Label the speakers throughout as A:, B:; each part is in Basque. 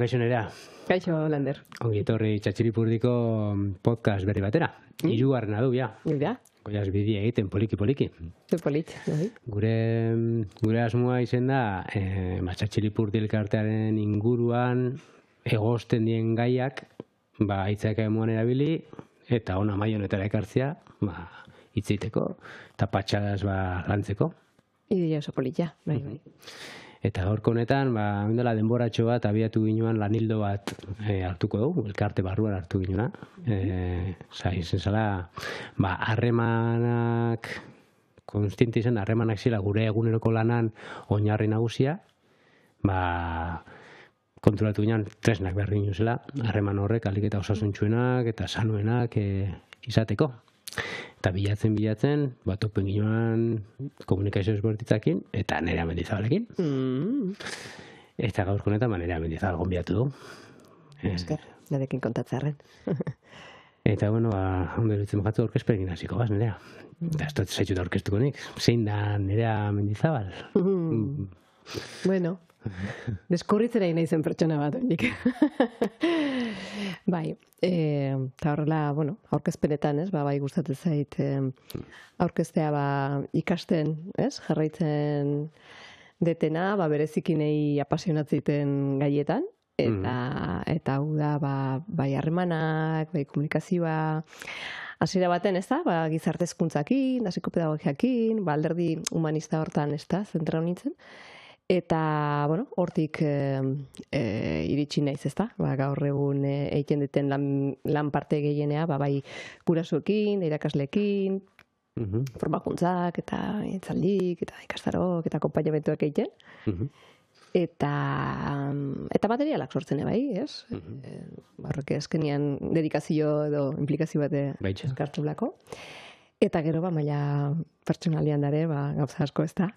A: Kaixo nerea.
B: Kaixo, Lander.
A: Ongi etorri Txatxilipurdiko podcast berri batera. Hirugarrena du, ja.
B: Ja.
A: Goiaz bidi egiten, poliki.
B: Ze polit, nahi.
A: Gure asmoa izen da, Txatxilipurdi elkartearen inguruan egosten dien gaiak, hitzak emuan erabili, eta ona mai honetara ekartzea, hitzeiteko, eta patxadaz lantzeko.
B: Ideia oso polit, ja. Bai.
A: Eta gaurko honetan, dela denboratxo bat abiatu ginoan lanildo bat hartuko dugu, elkarte barruan hartu ginoena. Izen zala, harremanak, konstiente izan, harremanak zela gure eguneroko lanan oinarri nagusia, kontrolatu ginoan tresnak behar gino zela, harreman horrek alik eta osasuntxuenak eta sanuenak izateko. Eta bilatzen, topen ginoan komunikazio ezberditzakin, eta Nerea Mendizabalekin. Eta gaurko honetan, Nerea Mendizabal gonbidatu du.
B: Esker, nadekin kontatzarren.
A: Eta, ondo eruditzen bakatzu aurkezpenekin hasiko baz, Nerea. Eta ez dut zaitut aurkeztuko nik. Zein da Nerea Mendizabal?
B: Bueno, deskurritzen nahi zen pertsona bat, hendik. Bai, eta horrela, aurkezpenetan, bai gustatzen zait, aurkeztea ikasten, jarraitzen detena, berezikinei apasionatziten gaietan, eta hau da, bai harremanak, bai komunikazioa, hasiera baten, gizarte hezkuntzakin, psikopedagogiakin, alderdi humanista hortan, zentra nintzen. Eta, hortik iritsi naiz, gaur egun egiten duten lan parte gehienea, bai gurasoekin, irakasleekin, formakuntzak, eta itzaldik, eta ikastarok, eta konpainamentuak egiten. Eta materialak sortzen, bai, ez? Horrek azkenean dedikazio edo implikazio bat eskartzulako. Eta gero, maila pertsonalian dare, gauza asko ez da.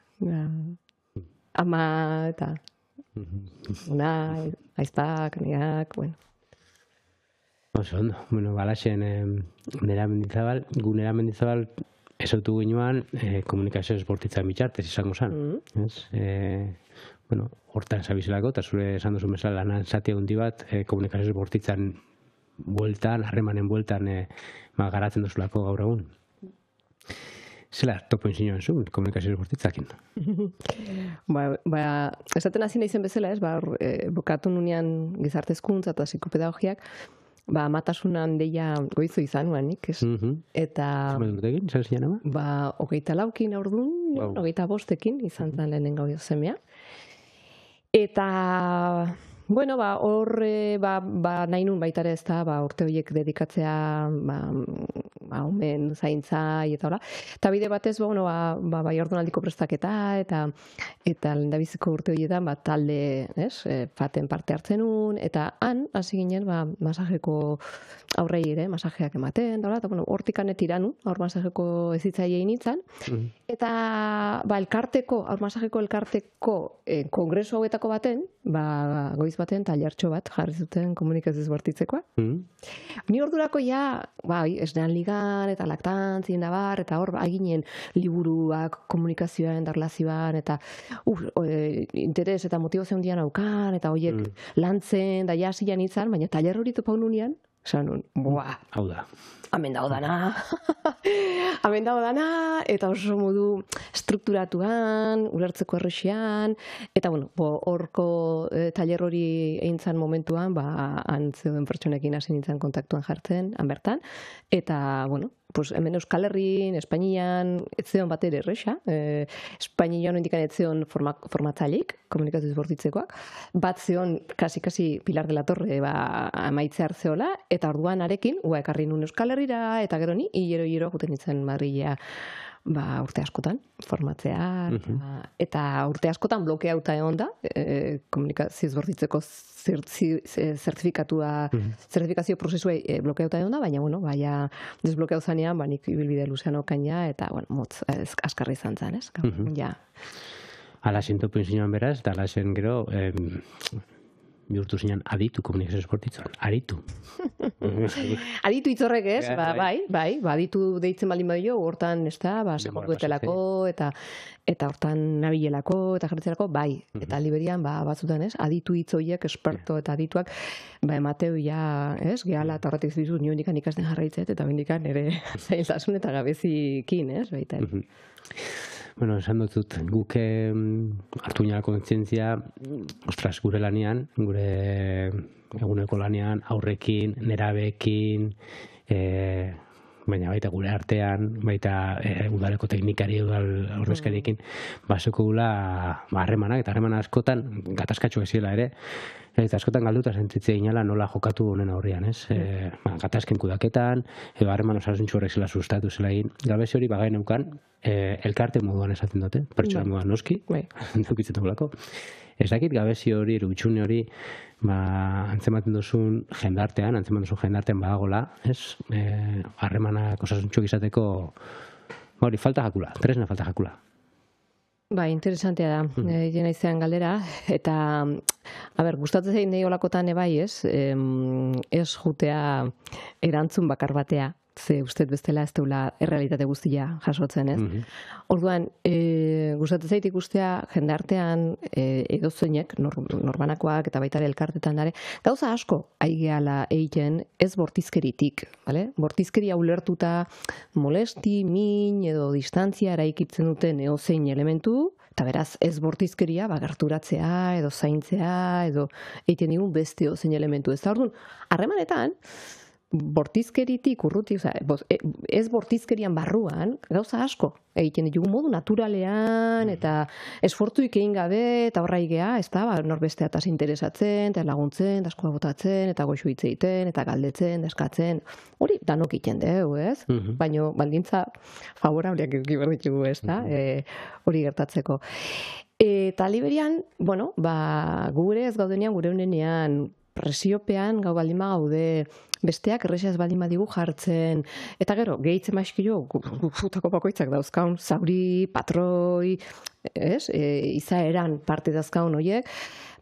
B: Ama, eta una, aizpak, niak,
A: Oso ondo. Balaxen Nerea Mendizabal, gu Nerea Mendizabal esautu ginoan komunikazio esportitzan bitxartez izango zen. Hortan zabizelako, eta zure esan duzu bezala lanan zati handi bat komunikazio esportitzan bueltan, harremanen bueltan garatzen duzulako gaur egun. Zela, topo inzinoan zuen, komunikazio esportitzakin?
B: Esaten hasi nahi zen bezala, bukatu nunean gizarte hezkuntza eta psikopedagogiak, amatasunan deia goizu izan nuanik, ez? Eta...
A: Zuma durtekin, zer zian ama?
B: 24 aurdun, 25 izan zen lehenengo semea. Eta... hor nahi nun baitare ez da, urte horiek dedikatzea, omen zaintza, eta hola. Eta bide batez, bai ordunaldiko prestaketa, eta lehendabiziko urte horietan, talde, paten parte hartzen nun, eta han, hasi ginen, masajeko aurrei ere, masajeak ematen, eta hortik anetira nu, aur masajeko ezitzaile initzan, eta elkarteko, aur masajeko elkarteko kongresu hauetako baten, goiz baten tailertxo bat jarri zuten komunikazioz bortitzekoa. Ni ordurako esnean ligan eta laktantzien dabar, eta hor aginen liburuak, komunikazioan, darlazioan, eta interes eta motivazio handian aukan, eta horiek lantzen, da jasian izan, baina tailer hori topau nunean, esan nun,
A: hau da.
B: Hemen dago dana, eta oso modu strukturatuan, ulertzeko errexian, eta horko tailer hori eintzan momentuan, han zeuden pertsonekin hasi nintzen kontaktuan jartzen, han bertan, eta, hemen Euskal Herrin, Espainian, ez zeon bat ere erresa, Espainian indikan ez zeon formatzaileik, komunikazioz bortitzekoak, bat zeon kasi Pilar de la Torre amaitze hartzeola, eta orduan arekin, ekarri nun Euskal Herrira, eta gero ni, hilero juten nintzen Madrilea urte askotan, formatzea, eta urte askotan blokeauta egon da, komunikazioz bortitzeko zertifikazio prozesuei blokeauta egon da, baina desblokeau zanean, nik ibilbide luzean okaina, eta motz, askarri izan zen, ez?
A: Alasen topo inzinoan beraz, eta alasen gero, bihurtu zinan aditu komunikazio esportitzan, aritu.
B: Aditu itzorrek ez, bai, aditu deitzen baldin badio, hortan, ez da, sakonduetelako, eta hortan nabilelako, eta jarritzelako, bai. Eta liberian, batzutan, ez, aditu hitzoiek, esperto eta adituak, emateu ja, ez, gehala, eta horretik zizu, nio indikan ikasten jarraitzet, eta bendikan ere zailtasun eta gabezikin, ez, baita.
A: Bueno, esan dut, guk hartu ginela kontzientzia, ostras, gure lanean, gure eguneko lanean, aurrekin, nerabeekin, baina baita gure artean, baita udaleko teknikari, udal aurrezkariekin, basoko gula harremanak, eta harreman askotan, gatazkatxoak ziela ere, eta askotan galduta sentitzea inala nola jokatu honen aurrian, ez? Gatazken kudaketan, edo harreman osasuntxu horrek zela sustatu zela egin. Galbezi hori bagain neukan, elkarte moduan esaten dute, pertsona moduan noski, dukitzen dugulako. Ez dakit gabezi hori, erugitxune hori, antzematen duzun jendartean badagola, ez? Harremanak osasuntxuak izateko, hori, falta jakula, tresna falta jakula.
B: Interesantea da, jena izan galdera, eta, gustatzen zein nahi olakotan ebai, ez jutea erantzun bakar batea, ze ustez bestela ez deula errealitate guztia jasotzen, ez? Orduan, gustatzen zait ikustea jendartean edozeinek, norbanakoak eta baita elkartetan dare, gauza asko aigeala egiten ez bortizkeritik, bale? Bortizkeria ulertuta molesti, min edo distantzia eraikitzen duten edozein elementu, eta beraz ez bortizkeria gerturatzea edo zaintzea edo egiten digun beste edozein elementu. Ez da orduan, harremanetan, bortizkeritik urruti, ez bortizkerian barruan, gauza asko egiten ditugu modu naturalean, eta esfortzuik egin gabe, eta horra igea, ez da, norbestea eta interesatzen, eta laguntzen, eta askoa botatzen, eta goxu hitz egiten, eta galdetzen, eskatzen, hori danok egiten dugu, ez? Baina baldintza favorableak eduki behar ditugu, ez da, hori gertatzeko. Eta liberian, gure ez gaudenean, gure honenean, presiopean gau baldin gaude, besteak errexaz baldin badigu jartzen, eta gero, gehitzen maizkilo, gutako bakoitzak dauzkaun, zauri, patroi, izaeran parte dauzkaun horiek,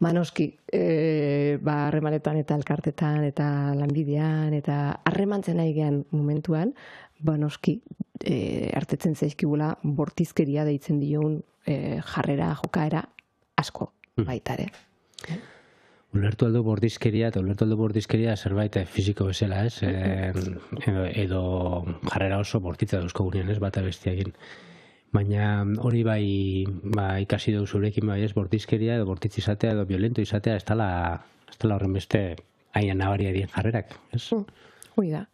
B: noski, harremanetan eta elkartetan eta lanbidean, eta harremantzen nahi gehan momentuan, noski, hartetzen zaizkigula bortizkeria deitzen dion jarrera, jokaera, asko baitare.
A: Ulertu aldo bordizkeria zerbait fisiko bezala, ez? Edo jarrera oso bortitza dauzko gurean, ez? Bata bestiakin. Baina hori bai ikasi dugu zurekin bai, ez? Bordizkeria edo bortitz izatea edo violento izatea ez dela horren beste haien nabaria dien jarrerak, ez?
B: Hoi da.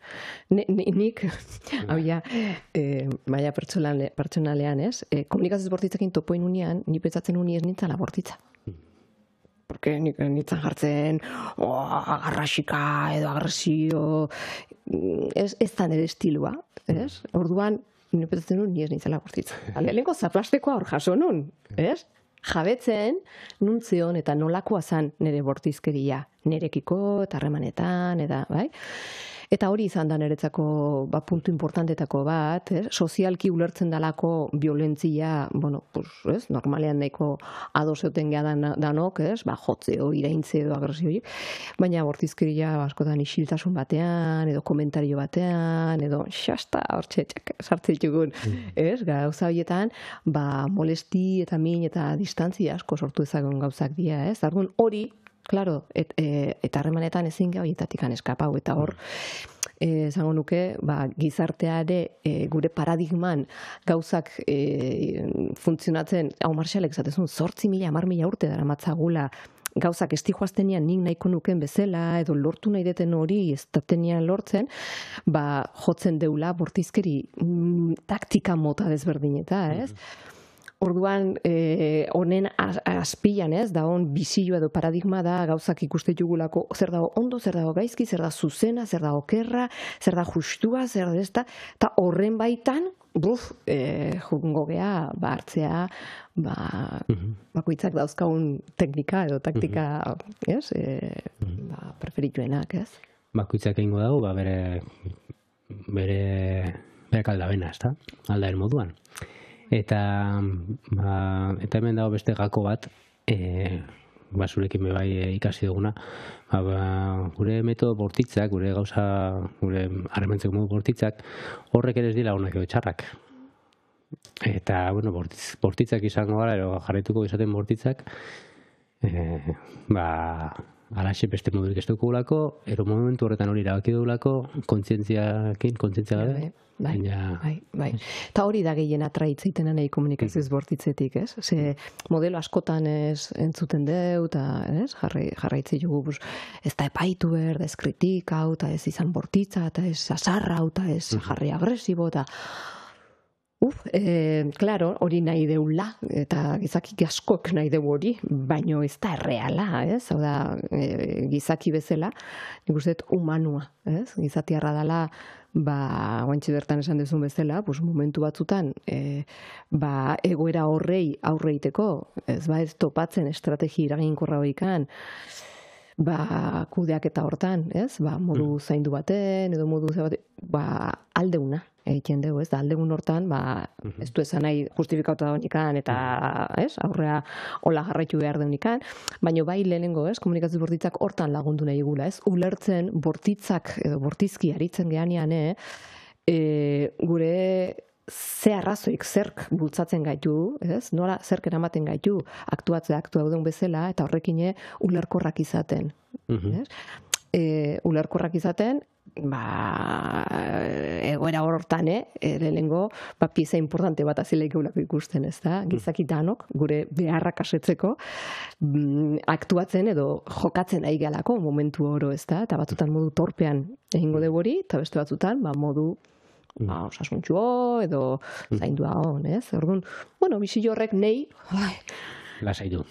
B: Nik, hau ja, maia pertsonalean, ez? Komunikazioz bortitzakin topoin unian, ni pentsatzen uni ez nintzala bortitza. Porque nintzen jartzen agarrasika edo agresio, ez da nire estilua, ez? Orduan, nire pentsatzen nun, ni ez nintzela bortitza. Lehenko zaplastekoa hor jaso nun, ez? Jabetzen, nuntzion eta nolakoa zan nire bortizkeria, nirekiko eta harremanetan, eta, bai? Eta hori izan da niretzako puntu importantetako bat, sozialki ulertzen dalako violentzia, normalean nahiko ados euten geha danok, jotzeo, iraintzeo, agresio, baina bortizkeria askotan isiltasun batean, edo komentario batean, edo xasta hortxe sartzen ditugun, gauza horietan, molesti eta min eta distantzia asko sortu ezagun gauzak dira, Argun hori, claro, eta harremanetan ezin geha horietatik eskapau, eta hor, esango nuke, gizarteare gure paradigman gauzak funtzionatzen, hau marxalek zatezun, 8.000, 10.000 urte dara matzagula, gauzak esti joaztenian nik nahiko nuken bezala, edo lortu nahi deten hori ez datenian lortzen, jotzen deula bortizkeri taktika mota desberdineta, ez? Orduan, honen azpilan, da hon bizio edo paradigma da gauzak ikuste jugulako zer dago ondo, zer dago gaizki, zer da zuzena, zer da okerra, zer da justua, zer da ez da, eta horren baitan, jugungo geha, hartzea, bakoitzak dauzkagun teknika edo taktika, preferituenak, ez?
A: Bakoitzak egingo dago, bere kaldabena, ez da? Aldaer moduan. Eta hemen dago beste gako bat, zurekin bai ikasi duguna, gure metodo bortitzak, gure harremantzeko modu bortitzak, horrek ere ez dira onak edo txarrak. Eta, bueno, bortitzak izango gara, ero jarraituko izaten bortitzak, alaxe beste modurik ez dugulako, ero momentu horretan hori erabaki dugulako, kontzientzia gabe.
B: Bai. Eta hori da gehien atraitzeiten nahi komunikazioz bortitzetik, ez? Ze modelo askotan ez entzuten deu, eta jarraitzi jugu, ez da epaitu behar, da ez kritika, eta ez izan bortitza, eta ez azarra, eta ez jarri agresibo, eta claro, hori nahi deula, eta gizaki askok nahi deu hori, baino ez da erreala, ez? Hau da, gizaki bezala, nik uste dut humanua, ez? Gizati arra dela, guantxe bertan esan duzun bezala, momentu batzutan, egoera horrei aurreiteko, ez topatzen estrategi eraginkorra hoikan, kudeak eta hortan, ez? Modu zaindu baten, edo modu aldeuna egiten dugu, ez da, aldegun hortan, ez du esan nahi justifikatua daunikan, eta, ez, aurrea hola jarraitu behar daunikan, baina bai lehenengo, ez, komunikazio bortitzak hortan lagundu nahi gula, ez, ulertzen bortitzak, edo bortizki aritzen gehanean, gure ze arrazoik zerk bultzatzen gaitu, ez, nola zerk eramaten gaitu, aktua duen bezala, eta horrekine ulerkorrak izaten, ez? Ulerkorrak izaten, egoera hortan, lehenengo, pieza importante bat azileik eulako ikusten, ez da? Gizakitanok, gure beharrak asetzeko, aktuatzen edo jokatzen ari galako momentu oro, ez da? Eta batzutan modu torpean egingo dugu hori, eta beste batzutan, modu osasuntxuo edo zaindua hon, ez? Orduan, bizio horrek nei, Lasaitu,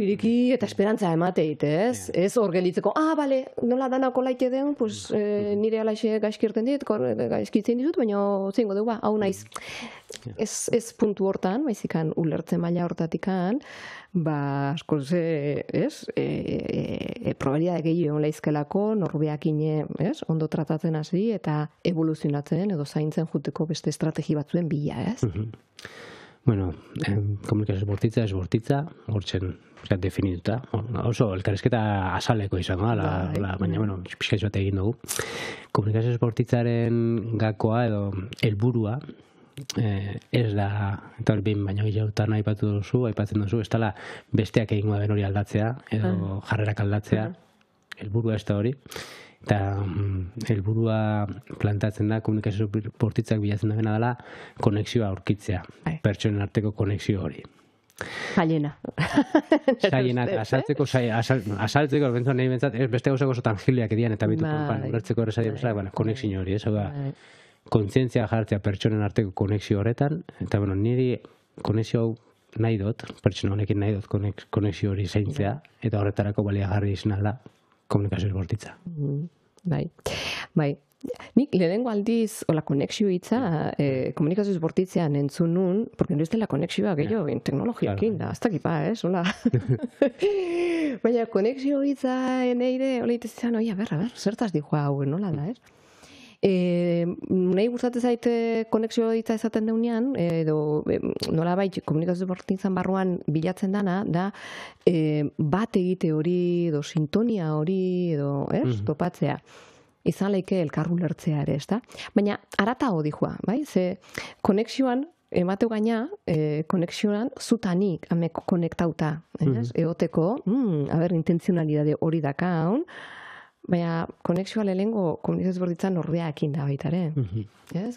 B: iriki eta esperantza emateit, ez? Ez hor gelditzeko, bale, nola danako laite den, nire alaxe gaizkirten dit, gaizkitzen ditut, baina zingo dugu, hau naiz. Ez puntu hortan, baizikan ulertzen maila hortatikan, askoz, ez? Probabilidade gehiago laizkelako, norbeakine, ez? Ondo tratatzen hasi eta evoluzionatzen edo zaintzen juteko beste estrategi batzuen bila, ez?
A: Bueno, komunikazio bortitza, ez bortitza, hortzen definituta. Oso, elkarrizketa azaleko izango, baina, pixkaiz bat egin dugu. Komunikazio bortitzaren gakoa edo helburua ez da, eta hori behin baina gehiagotan aipatzen duzu, ez dela besteak egingo da hori aldatzea, edo jarrerak aldatzea, helburua ez da hori. Eta helburua plantatzen da, komunikazio bortitzak bilatzen da dela, konexioa aurkitzea, pertsonen arteko konexio hori.
B: Zailena.
A: Azaltzeko, bentzua nahi bentzat, beste gauzak oso tangileak edian, eta bitu, ulertzeko errezari, konexio hori, ez? Kontzientzia jartzea pertsonen arteko konexio horretan, eta niri konexio hau nahi dut, pertsona honekin nahi dut konexio hori zaintzea, eta horretarako baliagarri izan da komunikazio bortitza.
B: Bai. Nik lehenengo aldiz, hola, konexio hitza, komunikazio bortitzean entzun nun, porque no ez dela konexioa gehiago, teknologiakin da, hasta kipa, hola. Baina konexio hitza neire, hola itezizan, oia, berra, zertaz dijoa hau, nola da, ez? Nahi gustatzen zaite konexio hitza esaten deunean, edo nola bai komunikazio bortitzan barruan bilatzen dana, da bat egite hori, edo sintonia hori, edo topatzea. Izan leike elkarru lertzea ere, ez da? Baina aratago dijoa, bai? Ze konexioan, emateu gaina, konexioan zutanik ameko konektauta, eoteko, intentzionalidade hori dakaun, baina konexioa lehengo komunikazio bortitzan norbeakin da baitare.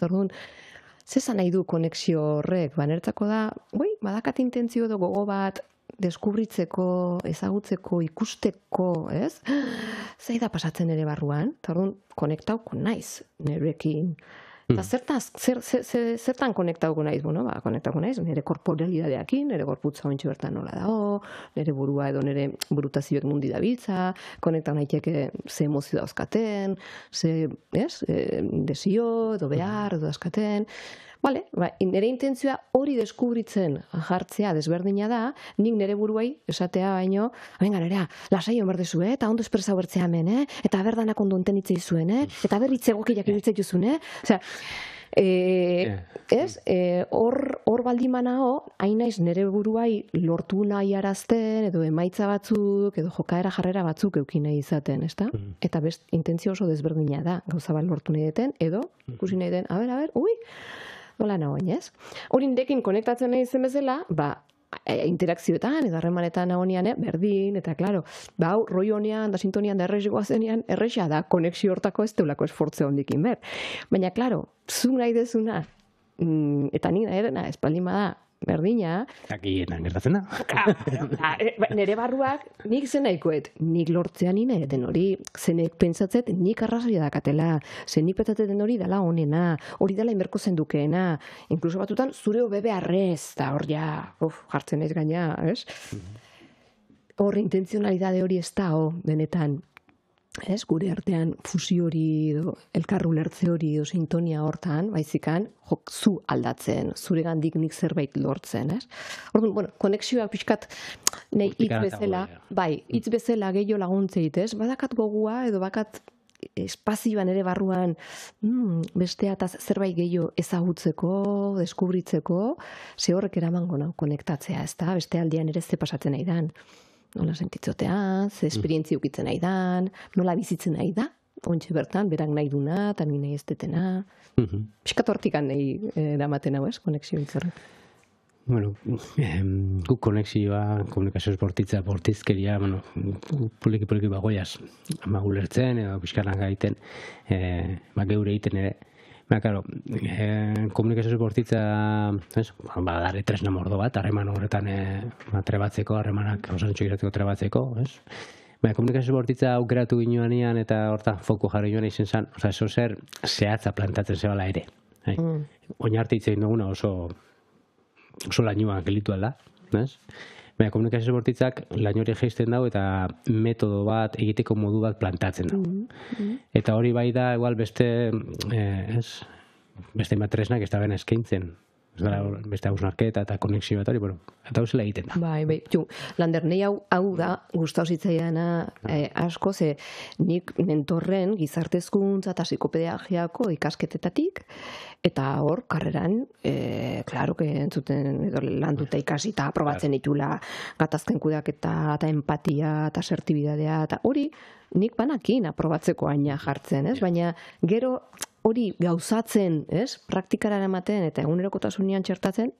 B: Orduan, zezan nahi du konexio horrek, niretzako da, badakat intentzio edo gogo bat, deskubritzeko, ezagutzeko, ikusteko, ez? Zei da pasatzen ere barruan, eta orduan, konektauko naiz nirekin. Eta zertan konektauko naiz? Konektauko naiz, nire korporalidadeakin, nire gorputza ontsi bertan nola dago, nire burua edo nire burutazioek mundi dabiltza, konektau naiteke ze emozio dauzkaten, ze desio edo behar edo dauzkaten. Nire intentzioa hori deskubritzen jartzea desberdina da, nik nire buruai esatea baino, venga nerea, lasai omerdezu, eta ondo espresa bertzea hemen, eta berdanak ondo enten itzei zuen, eta berritze egokiak ibiltzei juzun, Ez, hor baldimanao, hain naiz nire buruai lortu nahi arazten, edo emaitza batzuk, edo jokaera jarrera batzuk eukin nahi izaten, ezta? Eta intentzio oso desberdina da, gauza bat lortu nahi deten, edo, ikusi nahi den, a ber, ui, nola nagoen, ez? Hori nekin konektatzen nahi zen bezala, interakzioetan, edo harremanetan nagoenean, berdin, eta klaro, hau, roi honean, da sintonian, da errex goazenean, errexa da, konexio hortako ez deulako esfortze hondikin, ber. Baina, klaro, zu nahi dezuna, eta nik nahi dena, espaldima da, berdina.
A: Akietan gertatzen da.
B: Nere barruak, nik zen nahikoet, nik lortzea nina eten hori, zenek pentsatzet nik arrazoia dakatela, zen nik pentsatzen hori dela honena, hori dela inberko zendukeena, inkluso batutan zure bebe arrez, da hor ja, jartzen ez gaina, ez? Hor intenzionalidade hori ez da, benetan, ez, gure artean fusio hori, elkarru lertze hori, sintonia hortan, baizikan, zu aldatzen, zure gandik nik zerbait lortzen, ez? Orduan, bueno, konexioak pixkat, nahi hitz bezala, hitz bezala gehiago laguntzeit, ez? Badakat gogua, edo bakat espazioan ere barruan bestea eta zerbait gehiago ezagutzeko, deskubritzeko, ze horrek eramango nau konektatzea, ez da? Beste aldean ere ze pasatzen nahi dan. Nola sentitzotean, ze esperientzia ukitzen nahi dan, nola bizitzen nahi da, ontsi bertan, berak nahi duna, eta ni nahi ez detena. Piskat hortikan nahi eramaten hau ez, konexio hitzorrek.
A: Bueno, guk konexioa, komunikazioz bortizkeria, bueno, poliki bagoiaz, ulertzen, edo pixkanak gaiten, geure egiten ere. Claro, komunikazioz bortitza, dare tresna mordo bat, harreman horretan trebatzeko, harremanak osantxo iratzeko trebatzeko, ez? Komunikazioz bortitza aukeratu ginoanean eta hortan foku jarri joan izen zen, eso zer zehatza plantatzen zebala ere. Oinarte hitz egin duguna oso lainuan gelitu alda, ez? Komunikazio bortitzak lain hori geisten dago eta metodo bat, egiteko modu bat plantatzen dago. Eta hori bai da, igual beste bat tresnak ez da bena eskaintzen. Beste hausnarketa eta konexio bat hori, eta hau zela egiten da.
B: Bai, Lander, nahi hau da, gustau zitzaiana asko, ze nik mentorren gizartezkuntza eta psikopediagiako ikasketetatik, eta hor, karreran, klaro, entzuten lan dute ikasi eta aprobatzen ditula gatazken kudeaketa eta empatia eta asertibidadea, eta hori nik banakin aprobatzeko aina jartzen, ez? Baina gero hori gauzatzen, ez? Praktikara ematen eta egunerokotasunean txertatzen,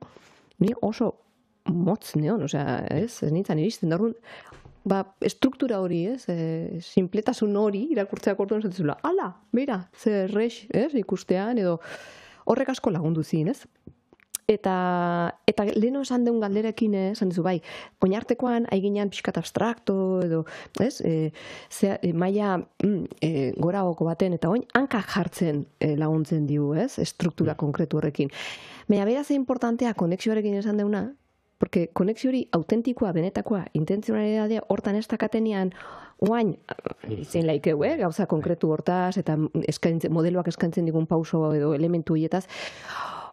B: ni oso motz neon, ez nintzen iristen. Darun, struktura hori, ez? Sinpletasun hori irakurtzeak orduan zatzula, ala, bera, zer rex, ez? Ikustean, edo horrek asko lagundu zin, ez? Eta leheno esan deun galderekin, esan dizu, bai, oinartekoan haiginean pixkat abstrakto, edo, ez, maila goragoko baten, eta oin hanka jartzen laguntzen diu, ez, struktura konkretu horrekin. Baina beraz importantea konexioarekin esan deuna, porque konexio hori autentikoa, benetakoa, intentzionalidadea hortan ez dakatenean, oain, izin laikeu, gauza konkretu hortaz, eta modeloak eskaintzen digun pauso edo elementu hietaz,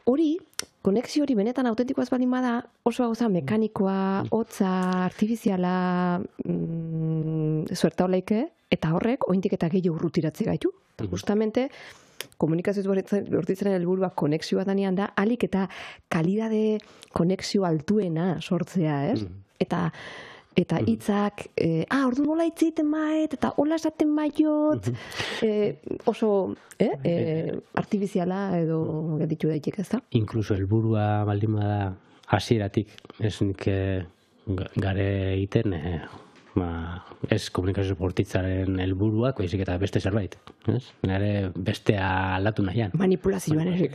B: hori, konexio hori benetan autentikoa ez baldin bada, oso gauza mekanikoa, hotza, artifiziala, zuerta olaike, eta horrek, ointik eta gehiago urrutiratze gaitu. Justamente, komunikazioz bortitzen helburua konexioa danean da, alik eta kalidade konexio altuena sortzea, ez? Eta hitzak, ordu nola hitz egiten mait, eta hola esaten maiot, oso artifiziala edo ditu daitek, ez da?
A: Inkluso helburua baldin bada hasieratik, ez nik gare egiten, ez komunikazio bortitzaren helburuak, baizik eta beste zerbait, ez? Nire bestea aldatu nahian.
B: Manipulazioan ere,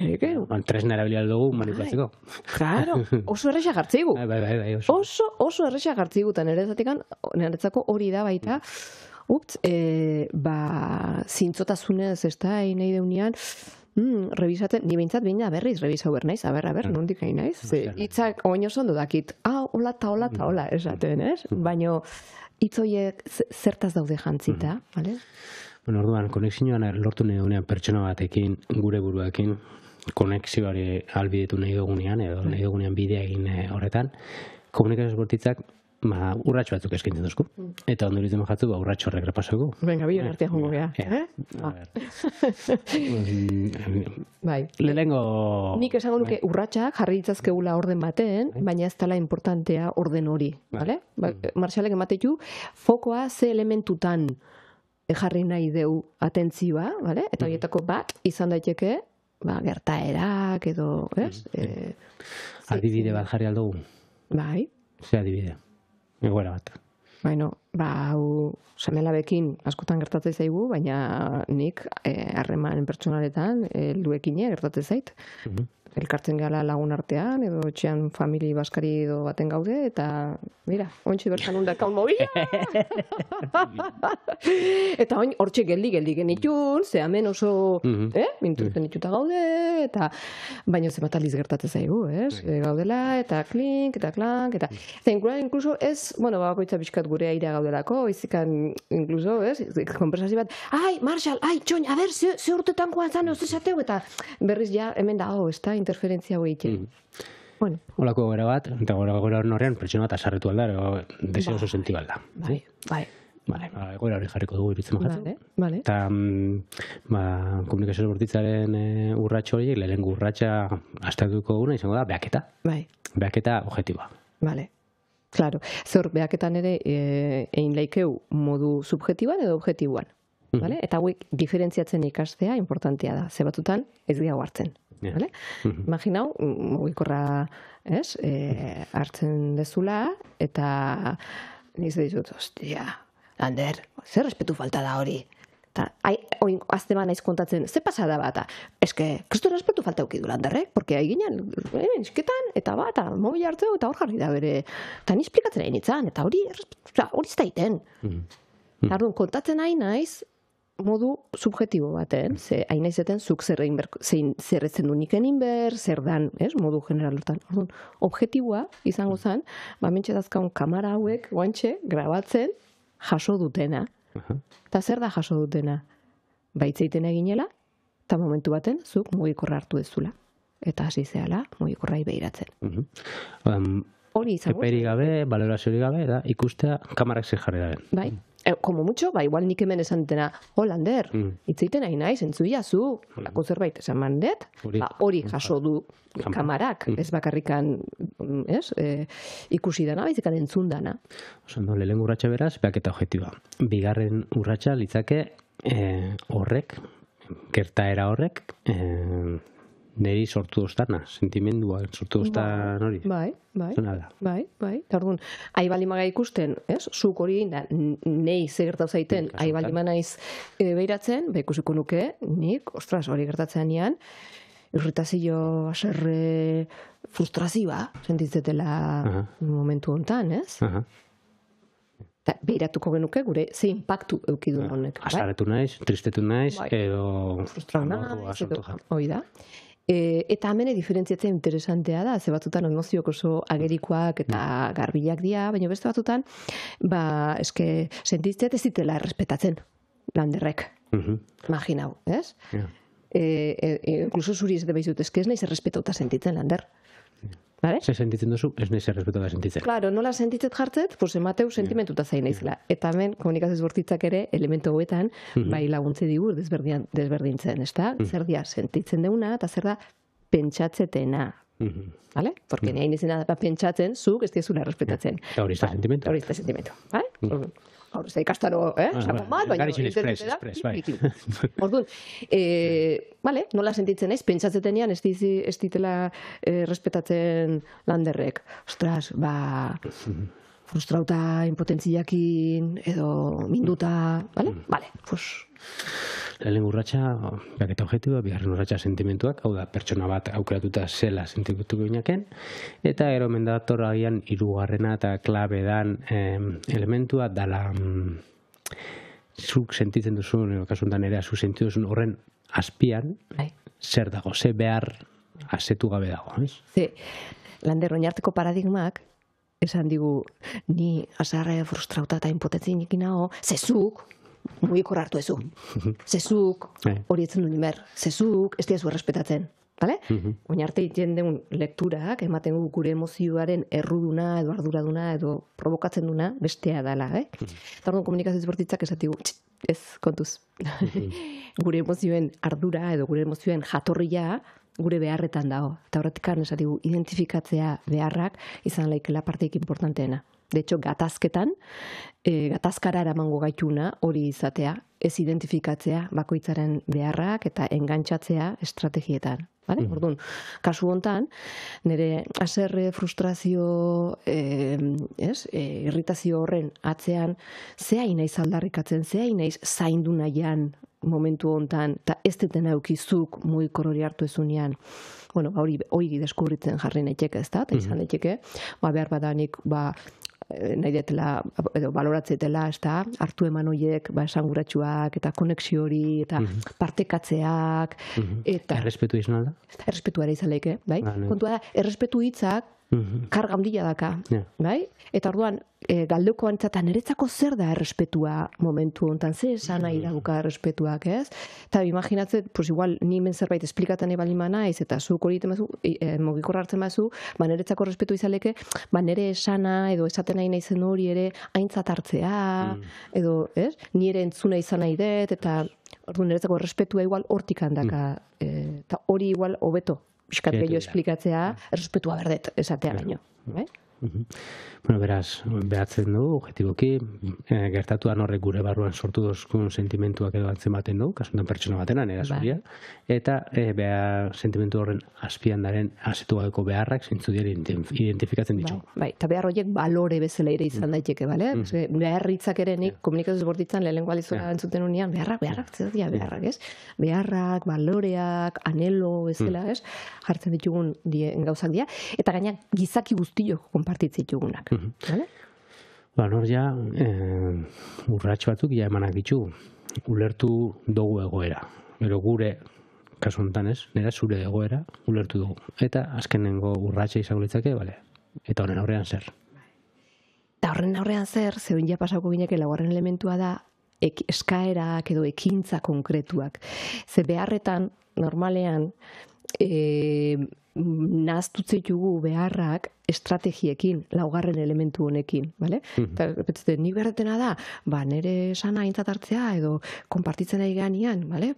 A: tresna erabilia dugu manipulatzeko.
B: Claro, oso erresa jartzigu.
A: Bai,
B: oso erresa jartzigu, eta niretzako hori da baita, zintzotasunez, ez da, nahi deunean, revisatzen, ni behintzat behin da berriz, revisa bernaiz, nondik hain naiz? Itzak oin oso ondo dakit, hola eta hola, esaten, ez? Baina hitzoiek zertaz daude jantzita, bale?
A: Bueno, orduan, konexioan lortu nahi dugunean pertsona batekin, gure buruakin, konexioari albidetu nahi dugunean, edo nahi dugunean bidea egin horretan, komunikazio bortitzak urratxo batzuk eskaintzen duzku. Eta ondo iritzen jatzu, urratxo horrek repasoko.
B: Venga, bion artean jongo geha. Bai.
A: Lehenengo...
B: Nik esango nuke urratxak jarri ditzazkegula orden baten, baina ez dela importantea orden hori. Marxalek ematetu, fokoa ze elementutan jarri nahi deu atentzioa, eta horietako bat izan daiteke, gertaerak edo, ez?
A: Adibide bat jarri aldugu.
B: Bai.
A: Ze adibide. Egoera bat.
B: Bueno, hau seme-alabekin askotan gertatzen zaigu, baina nik harreman pertsonaletan helduekin gertatzen zait. Elkartzen gehala lagun artean, edo etxean famili baskari edo baten gaude, eta, mira, ontsi bertan hundakaun mobila! Eta oin, hortxe geldi genitun, ze hemen oso, mintutzen dituta gaude, eta, baina ze bat aliz gertatzen zaigu, gaudela, eta klink, eta klank, eta, inkluso ez, bueno, bakoitza pixkat gure aira gaudelako, izikan, inkluso, konversazio bat, ai, Marshall, ai, txoin, a ber, ze urtetan koan zan, osesateu, eta berriz ja, hemen dago, ez da, interferentzia hoi itxen. Bueno.
A: Olako gara bat, eta gara horrean pertsona bat asarretu alda, deseo oso senti balda.
B: Bai.
A: Egoera hori jarriko dugu irutzen majatzen.
B: Vale.
A: Eta komunikazio bortitzaren urratxo horiek, lehenengo urratxa astatuko duguna izango da, behaketa.
B: Bai.
A: Behaketa objektiboa.
B: Vale. Claro. Zor, behaketan ere egin laikeu modu subjetiboan edo objektiboan. Vale? Eta hauek diferentziatzen ikastea importantea da. Ze batutan ez gehiago hartzen. Vale? Imaginau, mugikorra hartzen dezula, eta niz dizut, ostia, Lander, zer respetu falta da hori? Eta, azte naiz kontatzen, ze pasada bat? Eske, kristo respetu falta eukidu Landerrek, porque ginen, isketan, eta bat, mobil hartzeu, eta hor jarri da bere, eta ni esplikatzen nahi nintzen, eta hori ez da iten. Arduan, kontatzen nahi naiz, modu subjetibo baten, ze hain naizeten zuk zer etzen du niken inber, zer dan, modu generalotan. Orduan, objektiboa izango zen, mentxe dazkaun kamara hauek, guantxe, grabatzen, jaso dutena. Eta zer da jaso dutena? Baitzeiten eginela, eta momentu baten, zuk mugikorra hartu dezula. Eta hasi zehala, mugikorrai behiratzen. Hori izango.
A: Eperi gabe, balorazioari gabe, da, ikustea kamarak zer jarri daren.
B: Bai. Como mucho, igual nik hemen esan dutena, Lander, itzeiten nahi naiz, entzuia zu, lako zerbait esan mandet, hori jaso du kamarak, ez bakarrikan ikusi dana, baizikan entzun dana.
A: Oso, lehen urratxa beraz, behaketa objektiba. Bigarren urratxa litzake horrek, gertaera horrek, niri sortu doztana, sentimendua sortu doztan hori.
B: Bai.
A: Bai.
B: Orduan, aibalimaga ikusten, zuk hori da, nei ze gertatu zaiten, aibalima naiz behiratzen, ikusiko nuke, nik, ostras, hori gertatzen nian, irritazio, aserre, frustrazioa, sentitzetela momentu hontan, ez? Behiratuko genuke gure ze impactu eukidun honek.
A: Asaretu naiz, tristetu naiz, edo...
B: Frustrau naiz, hori da. Eta hemen diferentziatzen interesantea da, ze batzutan emozioak oso agerikoak eta garbilak dira, baina beste batzutan, eske, sentitzet ez ditela errespetatzen, Landerrek. Imaginau, ez? Inkluso zuri ez debaizut, eske ez naiz errespetauta sentitzen, Lander.
A: Ze sentitzen duzu, ez naiz errespetauta sentitzen.
B: Claro, nola sentitzet jartzet, pues emateu sentimentuta zain naizela. Eta hemen, komunikazioz bortitzak ere, elementu hauetan, bai laguntze digur desberdintzen, ez da? Zer dia sentitzen deuna, eta zer da pentsatzetena. Vale? Porque ni hain izena da pentsatzen, zuk ez diazula errespetatzen.
A: Eta hori ez da sentimentu.
B: Hori ez da sentimentu. Hor ez da ikastaro, sakon bat, baina...
A: Garitxin espres, bai.
B: Orduan, nola sentitzen naiz, pentsatzetenean ez ditela respetatzen Landerrek. Ostras, frustrauta, impotentziakin, edo minduta, bale, pues...
A: Lehen urratxa, behaketa objektiboa, bigarren urratxa sentimentuak, hau da, pertsona bat aukeratuta zela sentimentuko inaken, eta gero mendator agian hirugarrena eta klabe dan elementua dala zuk sentitzen duzun, kasuntan ere, zuk sentitzen duzun horren azpian, zer dago, ze behar asetu gabe dago, ez?
B: Lander, oinarteko paradigmak, esan digu, ni azarre frustrauta eta impotentzinekin nago, zezuk, mugikor hartu ezu. Zezuk, hori etzen du nimer. Zezuk, ez diazu errespetatzen. Bale? Oin arte jendeun lekturak ematen du gure emozioaren erruduna edo arduraduna edo provokatzen duna bestea dela, Eta orduan komunikazio bortitzak esatigu, ez kontuz. Gure emozioen ardura edo gure emozioen jatorria gure beharretan dago. Eta horretik esatigu identifikatzea beharrak izan laikela parteik importanteena. De hecho, gatazketan, gatazkara eramango gaituna hori izatea, ez identifikatzea bakoitzaren beharrak eta engantxatzea estrategietan. Orduan, kasu hontan, nire haserre, frustrazio, irritazio horren atzean, ze naiz aldarrikatzen, ze naiz zaindu nahian momentu hontan, eta ez deten aukizuk mugikor hori hartu ezunean, hori deskubritzen jarri naiteke, ez da, eta izan naiteke, behar badanik, nahi detela, edo baloratzetela, ez da, hartu eman horiek, esanguratsuak, eta konexio hori, eta partekatzeak, eta...
A: Errespetu izan alda?
B: Errespetu ere izan lehike, bai? Kontua da, errespetu hitzak, karga handia daka, bai? Eta orduan, galdeko antzatan, niretzako zer da errespetua momentu hontan, ze esan nahi dauka errespetuak, ez? Eta imaginatzen, pues igual, ni hemen zerbait esplikatzen ebali naiz, eta zuk hori temazu, mugikorra hartzen bazu, niretzako errespetu izaleke, nire esana, edo esaten nahi naizen hori ere, aintzat hartzea, edo, ez? Ni ere entzuna izan nahi dut, eta orduan niretzako errespetua igual hortik handaka, eta hori igual hobeto. Piskat gehiago esplikatzea, errespetua berdet, esatea baino.
A: Bueno, beraz, behatzen du, objetiboki, gertatuan horrek gure barruan sortu dozkun sentimentuak edo antzematen du, kasuntan pertsona batena, nera zuria, eta sentimentu horren azpian daren azetu gabeko beharrak zintzu dira identifikatzen ditu.
B: Bai, eta behar horiek balore bezala ere izan daiteke, bale? Behar hitzak ere nik komunikazioz bortitzan lehenengo alizora entzuten unean, beharrak, zer dira beharrak, ez? Beharrak, baloreak, anelo bezala, ez? Jartzen ditugun gauzak dira, eta gaina gizaki guztiok konpartitzen ditugunak.
A: Hor ja, urrats batzuk ja emanak ditugu. Ulertu dugu egoera. Pero gure, kasu honetan ez, nera zure egoera, ulertu dugu. Eta azkenengo urratsa izango litzake, bale. Eta horren aurrean zer.
B: Eta horren aurrean zer, zeuen ja pasako gineke laugarren elementua da, eskaerak edo ekintza konkretuak. Ze beharretan, normalean, nahaztutzitugu beharrak estrategiekin, laugarren elementu honekin, bale? Eta nik beharretena da, nire sana aintzat hartzea edo konpartitzen nahi ganean, bale?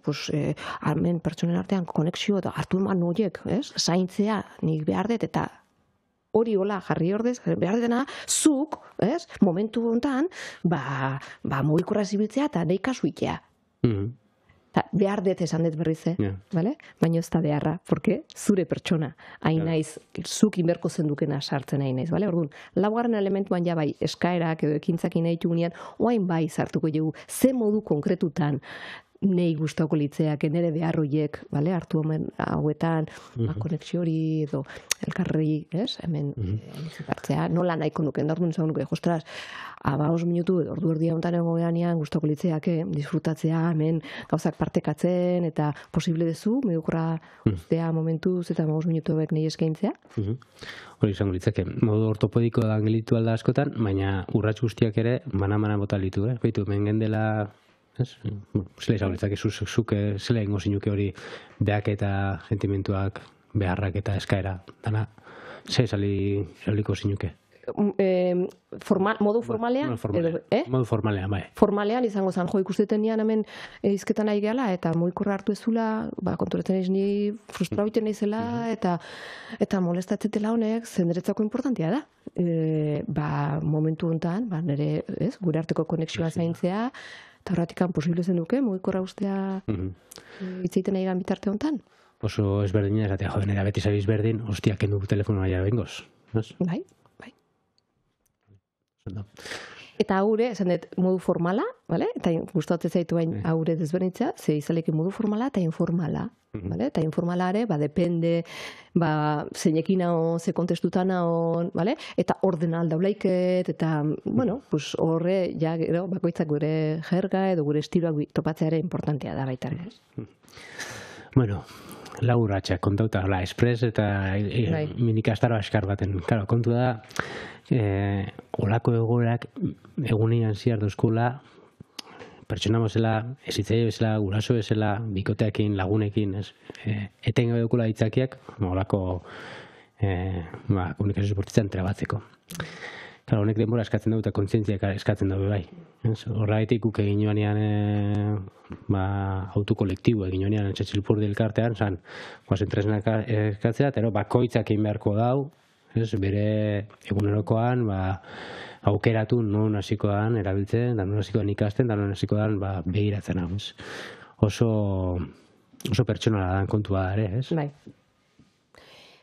B: Armen pertsonen artean konexio eta hartu eman horiek, zaintzea nik behar dut eta hori hola jarri ordez, behar dena, zuk, momentu hontan, mugikorra zibiltzea eta nahi kasu itea. Behar dut esan dut berrize, baina ez da beharra, porque zure pertsona, hain naiz, zuk inberko zendukena sartzen hain naiz, orduan, laugarren elementuan ja bai, eskaerak edo ekintzakin nahi tugunean, oain bai sartuko dugu, ze modu konkretutan, nei gustauko litzeak, nire behar horiek, hartu hemen hauetan, konexio hori edo elkarri, hemen hartzea, nola nahiko nuken, da orduan zaun nuke, ostras, 5 minutu, ordu erdia hontan egoeanean gustauko litzeak, disfrutatzea, hemen gauzak partekatzen, eta posible dezu, medukora ustea momentuz, eta 5 minutu hauek nahi eskaintzea.
A: Hori izango litzake, modu ortopediko da gelitu alda askotan, baina urrats guztiak ere, mana bota litu, baitu, mengen dela, zela izango litzake, zuk zela ingo zinuke hori beak eta sentimentuak, beharrak eta eskaera, dana, ze zaliko zinuke?
B: Modu formalean?
A: Modu formalean, bai.
B: Formalean izango zan, ikusteten nian hemen izketan nahi gehala, eta mugikorra hartu ezula, konturatzen ez ni frustrau iten naizela, eta molestatzetela honek, zenderetzako importantia da. Momentu honetan, nire, gure arteko konexioa zaintzea, eta horratikan posible zen duke, mugikorra ustea hitzeiten nahi gan bitarte honetan.
A: Oso ezberdina, esatea, nera beti zabiz berdin, hostia, kendu telefonoa ja bengoz.
B: Bai. Eta haure, esan dut, modu formala, eta gustatzen zaitu bain haure desberdintzea, ze izaleke modu formala eta informala. Eta informala ere, depende, zeinekin hau, ze kontestutan hau, eta ordenal daulaiket, eta, horre, ja, bakoitzak gure jerga edo gure estiloak topatzea ere importantea da baita.
A: Bueno, lauratxak kontauta, espres eta minikastaro askar baten. Claro, kontu da, olako egoerak egunean ziar duzkula pertsona bezala, ezitzaile bezala, guraso bezala, bikoteekin, lagunekin, ez? Etengabe dukula ditzakiak, nolako komunikazio bortitzan trebatzeko. Claro, honek denbora eskatzen dugu eta kontzientziak eskatzen dugu bai. Horregatik guk egin joanean auto kolektibo egin joanean Txetxilpurdi elkartean, guazen tresnak eskatzea, eta bakoitzak egin beharko dau, bere egunerokoan aukeratu non hasiko dan erabiltzen, da non hasiko dan ikasten, da non hasiko dan begiratzen hau. Oso pertsonala dan kontua da ere, ez?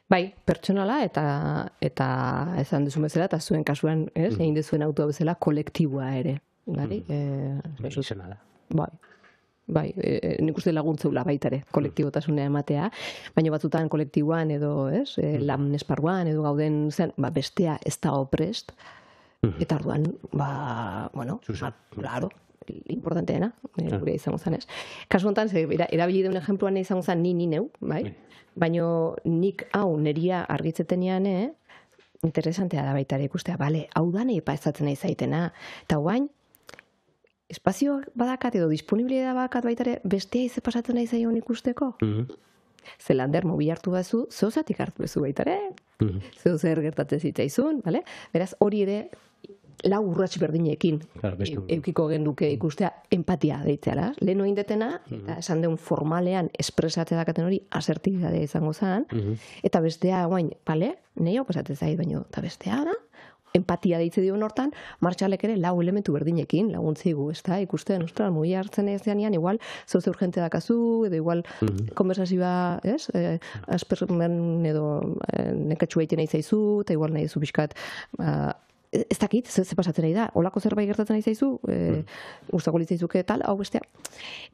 B: Bai, pertsonala eta esan duzu bezala, eta zuen kasuan, egin duzuen autoa bezala, kolektiboa ere.
A: Izena da.
B: Bai, nik uste laguntzeula baita ere, kolektibotasunea ematea, baina batzutan kolektiboan edo, lan esparruan edo gauden zen, bestea ez da oprest, eta orduan, claro, importanteena, gure izango zen ez. Kasu honetan, erabili deun ejempluan izango zen ni neu, bai? Baina nik hau neria argitzetenean, interesantea da baita ere ikustea, hau da nahi paezatzen nahi zaitena, eta guain, espazio badakat edo disponibilidad badakat baita ere bestea ize pasatzen nahi zaion ikusteko? Zelander mobil hartu bazu, zeozatik hartu bezu baita ere, zeo zer gertatzen zitzaizun, beraz hori ere lau urrats berdinekin eukiko genduke ikustea empatia deitzeala. Lehen oin detena, eta esan deun formalean espresatzea dakaten hori asertibidadea izango zen, eta bestea, guain, nahi hau pasatzen zait, baino, eta bestea da, empatia deitze dion hortan, Marshallek ere lau elementu berdinekin laguntzigu, ez da, ikusten, ostras, mugi hartzen ez denean, igual, zeuze urgente dakazu, edo igual, konversazioa, aspermen edo nekatxu egiten nahi zaizu, eta igual nahi zu pixkat, ez dakit, ze pasatzen nahi da, olako zerbait gertatzen nahi zaizu, gustako litzaizuke tal, hau bestea.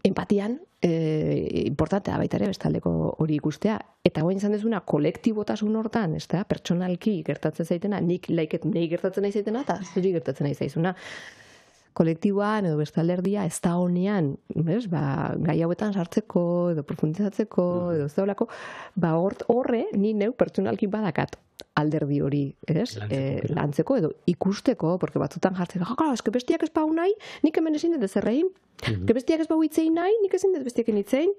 B: Empatian, importantea baita ere bestaldeko hori ikustea, eta guen izan dezuna kolektibotasun hortan, ez da, pertsonalki gertatzen zaitena, nik laiket nahi gertatzen nahi zaitena, eta zuri gertatzen nahi zaizuna. Kolektiboan edo bestalderdia ez da honean, gai hauetan sartzeko, edo profundizatzeko, edo ez daulako, horre, ni neu pertsonalki badakat alderdi hori, lantzeko edo ikusteko, porque batzutan jartzeko, eske bestiak ez bau nahi, nik hemen ezin dut zerrein, bestiak ez bau itzein nahi, nik ezin dut bestiak itzein,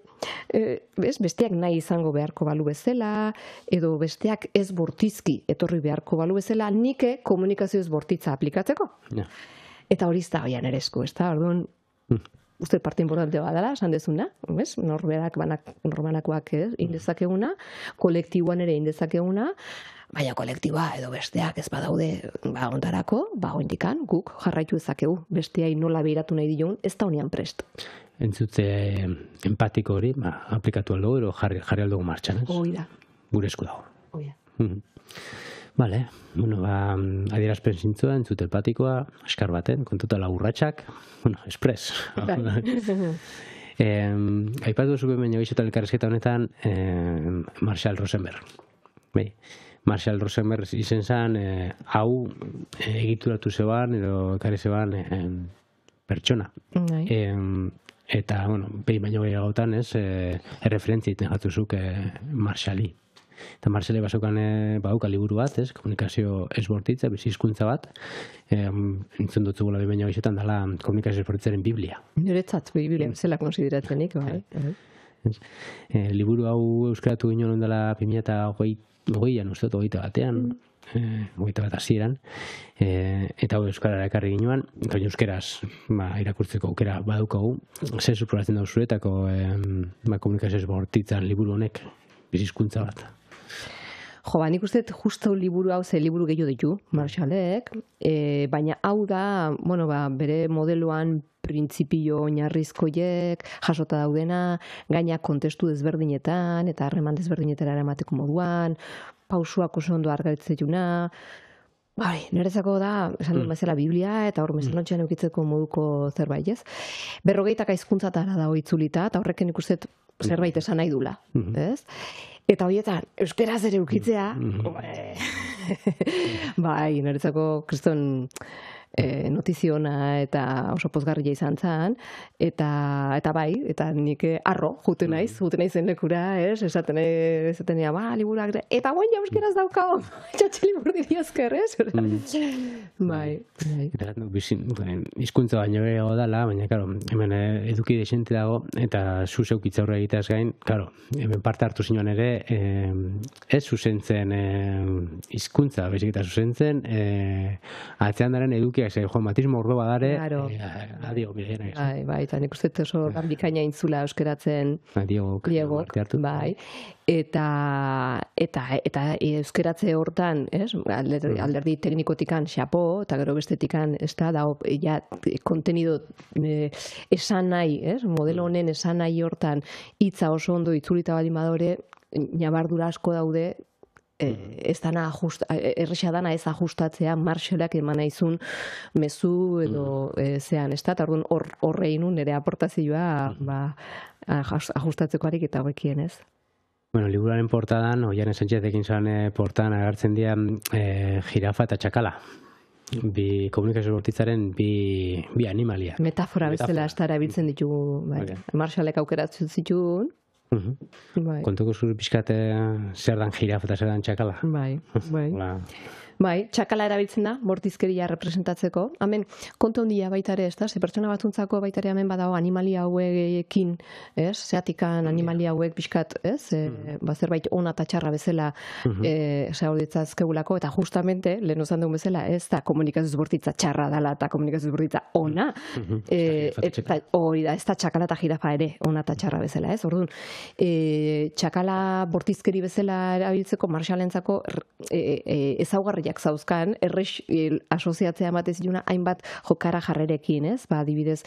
B: bestiak nahi izango beharko balu bezala, edo bestiak ez bortizki etorri beharko balu bezala, nike komunikazio ez bortitza aplikatzeko. Eta hori ez da hoian ere esku, ez da, orduan, uste parte importante badala, esan dezuna, norbanakoak indezakeguna, kolektiboan ere indezakeguna, baina kolektiboa edo besteak ez badaude ontarako, oindikan, guk jarraitu ezakegu, besteai nola behiratu nahi diogun, ez da honean prest.
A: Entzutze empatiko hori, aplikatu aldugu, ero jarri aldugu martxan, ez?
B: Hoi da.
A: Gure esku dago.
B: Hoi da.
A: Vale, adierazpen zintzoa, entzute empatikoa, askar baten, kontuta lagurratxak, espres. Aipatu duzu behin baina elkarrezketa honetan, Marshall Rosenberg. Marshall Rosenberg izen zen, hau egituratu zeban, edo ekarri zeban pertsona. Eta, behin baino gehiagotan, erreferentzia iten jatuzuk Marshalli. Eta Marshallek basokan badauka liburu bat, komunikazio esbortitza, bizizkuntza bat, entzun dutzu gola behin baina dela komunikazio esbortitzaren Biblia.
B: Niretzat, Biblia, zela konsideratzenik, bai.
A: Liburu hau euskaratu ginen dela 2008an, uste dut, 21 hasieran, eta hau euskarara ekarri ginoan, eta euskeraz irakurtzeko aukera badaukagu, zer suposatzen da zuretako komunikazio esbortitzan liburu honek, bizizkuntza bat.
B: Nik uste justu liburu hau ze liburu gehiago ditu, Marshallek, baina hau da, bere modeloan printzipio oinarrizkoiek jasota daudena, gaina kontestu desberdinetan, eta harreman desberdinetara eramateko moduan, pausuak oso ondo argaitzetuna, niretzako da, esan dut bezala Biblia, eta hor mesanotxean eukitzeko moduko zerbait, ez? 40 hizkuntzatara dago itzulita, eta horrekin ikusten zerbait esan nahi dula, ez? Eta horietan, euskeraz ere eukitzea, niretzako kriston notiziona eta oso pozgarria izan zen, eta bai, eta nik arro, juten naizen lekura, esaten liburuak, eta guen jauzkeraz daukao, txatxe liburu didiazker, Bai.
A: Hizkuntza baino gehiago dala, baina, karo, hemen eduki desente dago, eta zu zeuk hitzaurra egiteaz gain, karo, hemen parte hartu zinuan ere, ez zuzentzen hizkuntza, baizik eta zuzentzen, atzean daren edukiak, Juan Batismo ordo badare, adio, bidea.
B: Bai, eta nik uste oso lan bikaina intzula euskeratzen Diegok, bai. Eta euskeratze hortan, alderdi teknikotikan xapo, eta gero bestetikan, kontenido esan nahi, modelo honen esan nahi hortan hitza oso ondo itzulita bali madore, nabardura asko daude, ez dana erresa dana ez ajustatzea Marshallak eman naizun mezu edo zean, eta horrein nire aportazioa ajustatzeko harik eta hobekien, ez?
A: Bueno, liburuaren portadan, Oiane Sánchezekin zan portadan agertzen dira jirafa eta txakala. Bi komunikazio bortitzaren bi animalia.
B: Metafora bezala estara biltzen ditugu, Marshallek aukeratzen zituen.
A: Kontuko zure pixkate zer dan jirafa eta zer dan txakala?
B: Bai, txakala erabiltzen da, bortizkeria representatzeko. Hemen, kontu handia baita ere, ze pertsona batzuntzako baita ere hemen badago animalia hauekin, zeatikan animalia hauek pixkat, zerbait ona eta txarra bezala zaurditzazkegulako, eta justamente, lehen ozan dugun bezala, ez da komunikazio bortitza txarra dela eta komunikazio bortitza ona, hori da, ez da txakala eta jirafa ere, ona eta txarra bezala, ez? Orduan, txakala bortizkeri bezala erabiltzeko Marshallentzako ezaugarriak zauzkan, asoziatzea ematez iluna hainbat jokara jarrerekin, ez? Adibidez,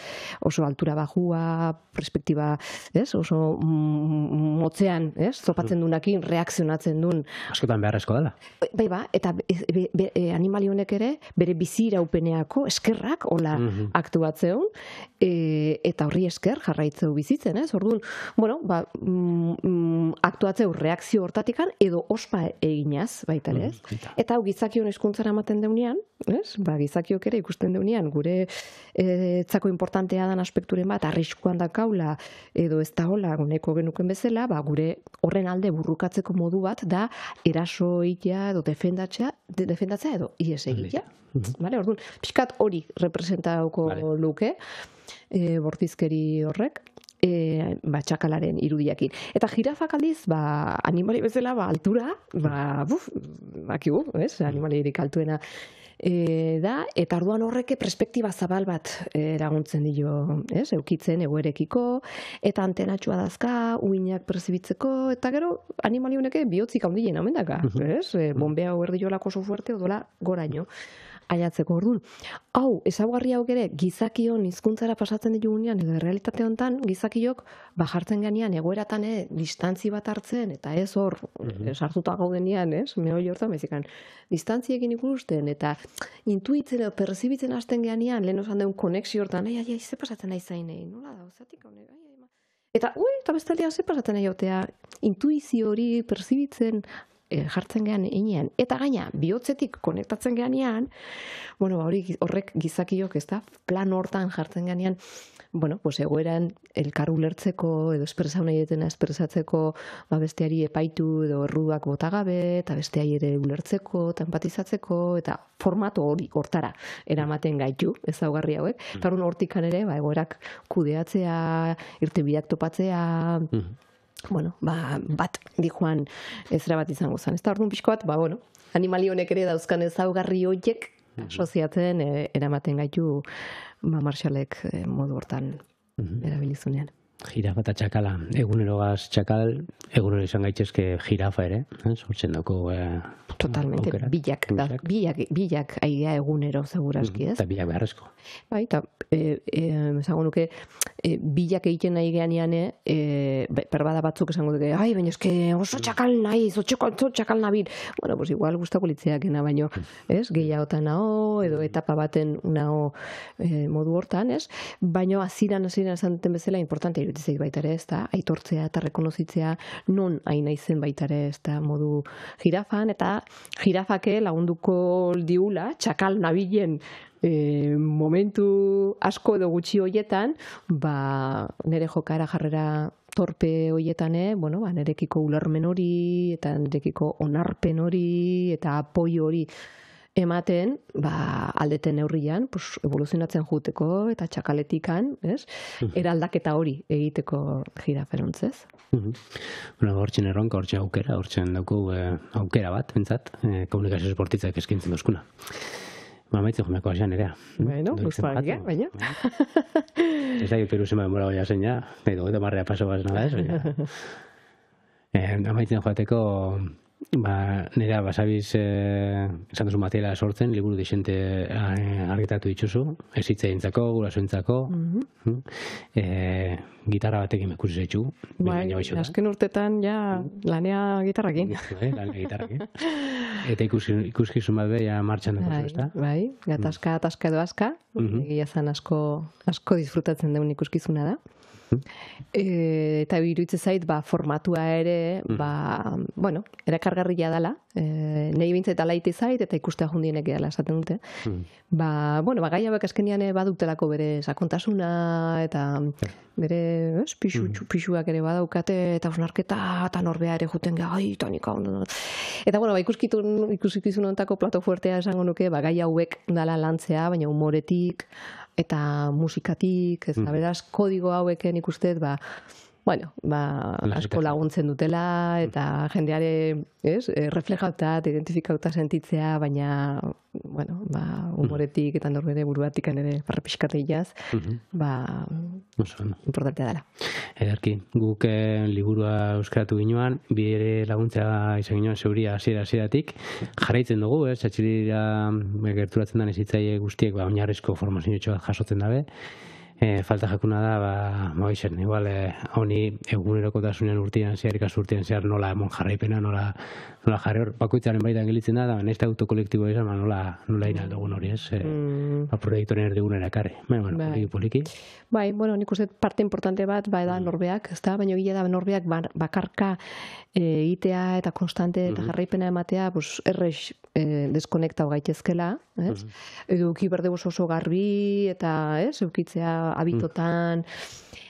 B: oso altura bajua, perspektiba, ez? Oso motzean, ez? Zopatzen dunakin, reakzionatzen duen.
A: Askotan beharrezko dela.
B: Bai, eta animali honek ere, bere bizi iraupeneako eskerrak hola aktuatzeun, eta horri esker jarraitzeu bizitzen, ez? Orduan, bueno, aktuatzeu reakzio hortatikan, edo ospa eginaz, baita ere, ez? Eta hau gizakion eskuntzara ematen deunean, gizakiok ere ikusten deunean, gure etzako importantea dan aspekturen bat, arriskuan dakaula, edo ez da hola, guneko genuken bezala, gure horren alde burrukatzeko modu bat, da eraso egitea, edo defendatzea, edo ies egitea. Orduan, pixkat hori representauko luke, bortizkeri horrek, txakalaren irudiakin. Eta jirafak aldiz, animali bezala, altura, bakigu, animalirik altuena da, eta orduan horreke perspektiba zabal bat eraguntzen dio, eukitzen egoerekiko, eta antenatxua dazka, uinak perzibitzeko, eta gero animali honeke bihotzik handien amendaka, bombea erdiolako oso fuerte, odola goraino. Aiatzeko orduan. Hau, ezaugarri hau ere, gizakion hizkuntzara pasatzen ditugunean, edo realitate honetan, gizakiok jartzen ganean egoeratan distantzi bat hartzen, eta ez hor, sartuta gaudenian, meoi hortan, bezikan, distantziekin ikusten, eta intuitzen edo perzibitzen hasten ganean, lehen osan deun konexio hortan, ze pasatzen nahi zainei, nola da, ozatik hau eta, eta bestalia, ze pasatzen nahi hautea, intuizio hori perzibitzen, jartzen gehan einean, eta gaina, bihotzetik konektatzen gehanean, horrek gizakiok, ez da, plan hortan jartzen gehanean, egoeran elkar ulertzeko, edo espresau nahi detena espresatzeko, besteari epaitu, edo erruak botagabe, eta besteari ere ulertzeko, eta empatizatzeko, eta formato hori hortara eramaten gaitu, ezaugarri hauek, eta hortikan ere, egoerak kudeatzea, irtenbideak topatzea, bat dijoan ezera bat izango zen. Ez da, orduan pixko bat, animali honek ere dauzkan ezaugarri horiek asoziatzen eramaten gaitu Marshallek modu hortan erabilizunean.
A: Jirafa eta txakala. Egunerogaz txakal, egunero izan gaitzezke jirafa ere. Sortzen dauko...
B: Totalmente. Bilak aigea egunero, seguraski, ez?
A: Eta bilak beharrezko.
B: Bai, eta esango nuke bilak egiten nahi geanean perbada batzuk esango duke baina eske oso txakal nahi, oso txakal nabil. Igual gustako litzeakena, baino, ez? Gehiagotan naho, edo etapa baten naho modu hortan, ez? Baino aziran esan duten bezala importante irutizik baita ere, ez da, aitortzea eta rekonozitzea non hain naizen baita ere, ez da, modu jirafan, eta jirafake lagunduko diula, txakal nabilen momentu asko edo gutxi hoietan, nire jokaera jarrera torpe hoietan, bueno, nirekiko ulermen hori, eta nirekiko onarpen hori, eta apoio hori ematen, aldeten neurrian, evoluzionatzen juteko, eta txakaletikan, eraldaketa hori egiteko jiraferontzez.
A: Bueno, hortzen erronka, hortzen aukera, hortzen dauko aukera bat, bentsat, komunikazio esportitzak eskintzen dozkuna. Maitzen jomeko asian erea.
B: Bueno, guztuak, baina.
A: Ez da, Peru zema denbora goia zen, ja, edo marrea paso bat nada ez, baina. Amaitzen joateko, nerea basabiz esan duzu materiala sortzen, liburu dixente argitatu dituzu, ez hitzeintzako, gurasoentzako, gitarra batekin ikusi zaitu.
B: Bai, azken urtetan ja lanea gitarrakin.
A: Lanea gitarrakin. Eta ikuskizun bat beha martxan dago, ezta?
B: Bai, gatazka edo azka, egia zan asko disfrutatzen deun ikuskizuna da. Eta iruditzen zait, formatua ere, bueno, erakargarria dela, nahi bintzat alaite zait, eta ikustea jundienek edala esaten dute. Bueno, gai hauek azkenian badutelako bere sakontasuna, eta bere pixuak ere badaukate, eta osnarketa, eta norbea ere juten geha, eta nika ondo. Eta, bueno, ikusikizun ontako plato fuertea esango nuke, gai hauek dala lantzea, baina humoretik, eta musikatik, ez da, beraz, kodigo haueken ikustez, bueno, asko laguntzen dutela, eta jendeare, reflejautat, identifikautat sentitzea, baina, bueno, humoretik eta norbere buruatik ere parrapiskateiaz, importantea dela.
A: Ederki, guk liburua euskaratu ginoan, bire laguntzea izan ginoan zeuria hasieratik jarraitzen dugu, txatxirira gerturatzen den ezitzaile guztiek, oinarrizko formazio bat jasotzen dabe. Falta jakuna da, igual, honi egunerokotasunean urtean zehar, ikasurtean zehar, nola emon jarraipena, nola jarri hor, bakoitzaren baitan gelitzen da, neste autokolektibo izan, nola inaldugun hori, ez? Proiektoren erdigunera ekarri. Bueno, poliki.
B: Bai, bueno, nik uste parte importante bat, da norbeak, ez da, baina gila da norbeak bakarka egitea eta konstante eta jarraipena ematea, errex deskonektau gaitezkela, ez? Eduki berde oso garbi eta, ez, eukitzea habitotan,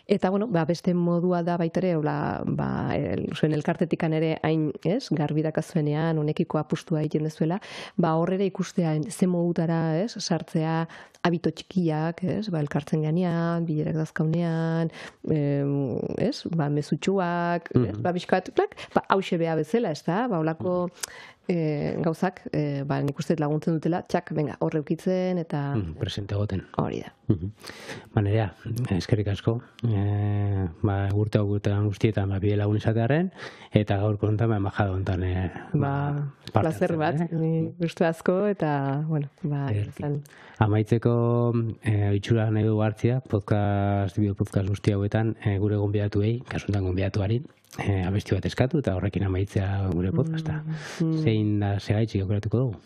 B: eta, bueno, beste modua da baitere, zuen elkartetikan ere hain, ez, garbi dakazuenean, honekiko apustua egiten dezuela, horrera ikustea ze modutara, ez, sartzea habito txikiak, ez, elkartzen ganean, bilerak dazkaunean, ez, mezutxuak, bizkat, hause beha bezala, ez da, olako gauzak, nik uste laguntzen dutela, txak, venga, horre ukitzen, eta...
A: Presente goten.
B: Hori da.
A: Nerea, eskerrik asko, gurte guztietan bide lagun izatearen, eta gaur kontan, embajada hontan
B: placer bat, gustu asko, eta, bueno,
A: amaitzeko itxura nahi dugu hartzia, bideo podcast guzti hauetan, gure gonbidatuei, kasuntan gonbidatuari, abesti bat eskatu, eta horrekin amaitzea gure podcasta. Zein da segaitxik aukeratuko dugu?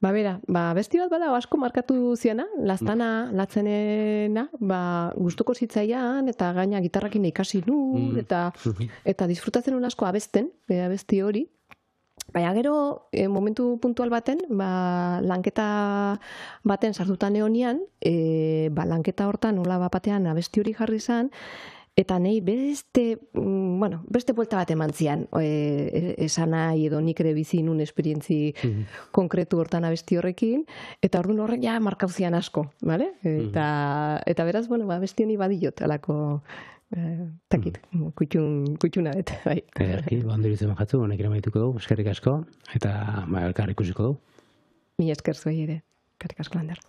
B: Bera, abesti bat bada asko markatu ziana, lastana, latzenena, gustuko zitzaian, eta gaina gitarrakin ikasi nun, eta disfrutatzen un asko abesten, abesti hori. Baina gero, momentu puntual baten, lanketa baten sartutan eonian, lanketa hortan, nola batean abesti hori jarri zan, eta nahi beste buelta bat eman zian, esan nahi edo nik ere bizi nun esperientzi konkretu hortan abesti horrekin, eta orduan horrek ja markauzian asko, bale? Eta beraz, abesti honi badiot, alako takit, kutxuna bet, bai.
A: Ederki, banduritzen majatzu, honek ere maituko dugu, eskerrik asko, eta elkar ikusiko dugu.
B: Mi esker zuei ere, eskerrik asko, Lander.